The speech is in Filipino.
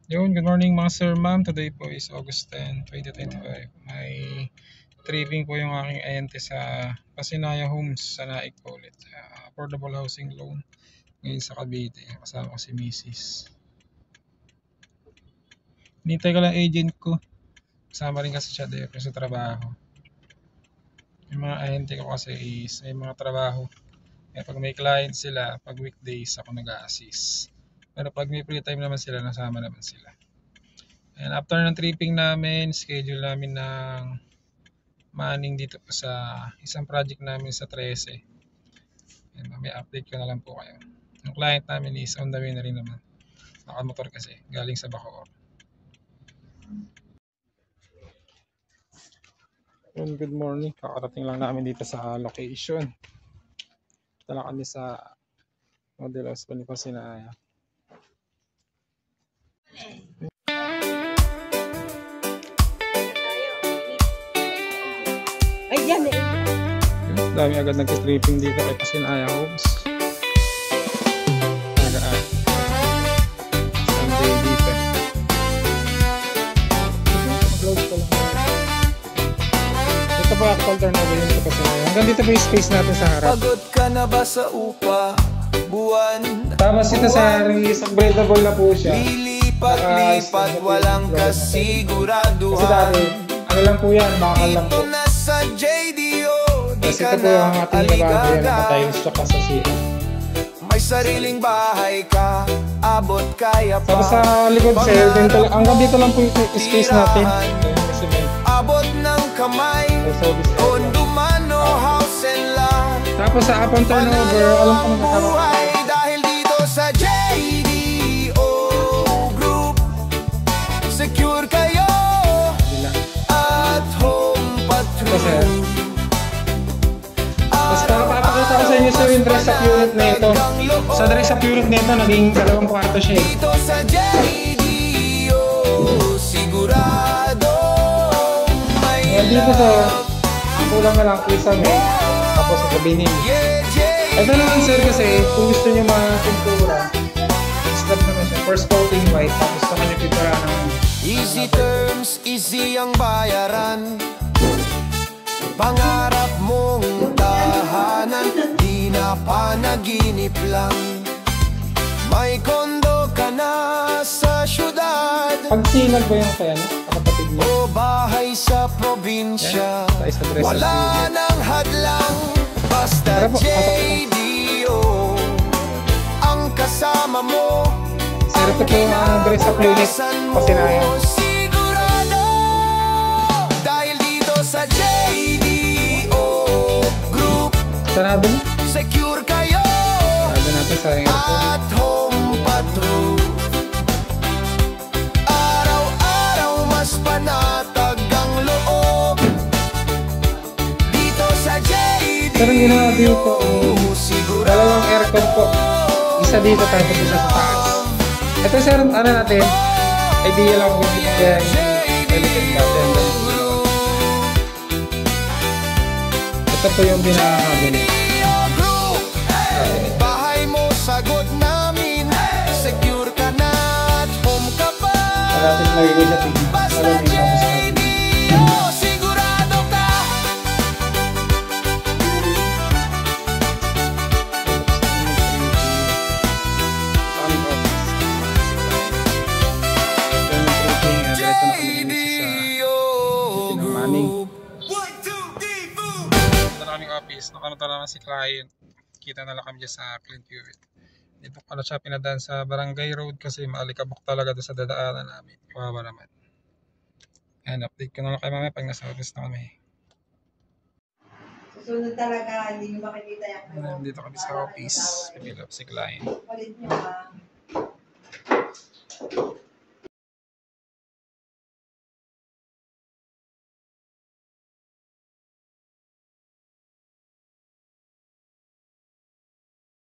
Yun, good morning mga sir, ma'am. Today po is August 10, 2025. May tripping po yung aking ayente sa Pasinaya Homes sa Naik po ulit. Affordable housing loan ngayon sa Cavite. Kasama ko si Mrs. Nintay ko lang agent ko. Kasama rin kasi siya dito sa trabaho. Yung mga ayente ko kasi is may mga trabaho. Pag may client sila, pag weekdays ako nag-a-assist. Pero pag may free time naman sila, nasama naman sila. And after ng tripping namin, schedule namin ng manning dito po sa isang project namin sa 13. And may update ko na lang po kayo. Yung client namin is on the way na rin naman. Nakamotor kasi, galing sa Bacoor. Good morning. Kakarating lang namin dito sa location. Ito lang kami sa Model House Pasinaya. Ay, yan eh. Dami agad nag-tripping dito kay Pasinaya Homes. Nagaan. Sunday dito. Mag-load ko lang. Ito po actual turnover yun sa Pasinaya. Hanggang dito po yung space natin sa harap. Pagod ka na ba sa upa? Buwan. Tapos ito sa breathable na po siya. Lilipat-lipat, walang kasiguraduhan. Kasi dati, ano lang po yan, bakal lang po. Dito na sa JDO, di Kasi ka ito po yung na ating nabago yan, aligaga. nakatiles siya pa sa sila. May sariling bahay ka, abot kaya pa. Tapos sa likod sir, hanggang dito lang po yung space natin. Abot ng kamay, condo man o house and lot. Tapos sa upon turnover, alam ko na buhay dahil dito sa JDO Group. Secure kayo at home patrol. Basta papakita ko sa inyo sir yung dress up unit na ito. Sa dress up unit na ito, naging 2 kwarto siya eh. Dito sa JDO, sigurado may Dito sa kulang na lang isa may tapos sa kabinin. Ito naman sir kasi kung gusto nyo pintura, slab naman siya. First coating white tapos sa kanya pintura ng easy terms, easy ang bayaran. Pangarap mong tahanan, di na panaginip lang. May kondo ka na sa syudad. Pagsinag ba yung kaya kapatid niya? O bahay sa probinsya. Wala nang hadlang, basta JDO ang kasama mo. Sir, ito po yung dress up unit Pasinaya. Sigurado dahil dito sa JDO Group. Sarado mo? Secure kayo Sarado natin sa at home patrol. Araw-araw mas panatag ang loob. Dito sa JDO Sir, ang ginawa dito, dalawang aircon po. Isa dito tapos isa sa taas. Ito sir, ano natin? Idea lang kung hindi kaya yung button. Ito po yung pinaka-cabinet. Bahay mo, sagot namin. Secure ka na at home ka pa. Parating lagi sa TV. Basta JDO, sigurado ka. Nakamata naman si client. Kita na lang kami dyan sa Clint Hewitt. Dito pala siya pinadaan sa Barangay Road kasi maalikabok talaga doon sa dadaanan namin. Kawawa naman. And update ko na lang kay mamaya pag nasa office na kami. Susunod talaga, hindi nyo makikita yan. Dito kami sa office. Pipila si client. Palit nyo ha.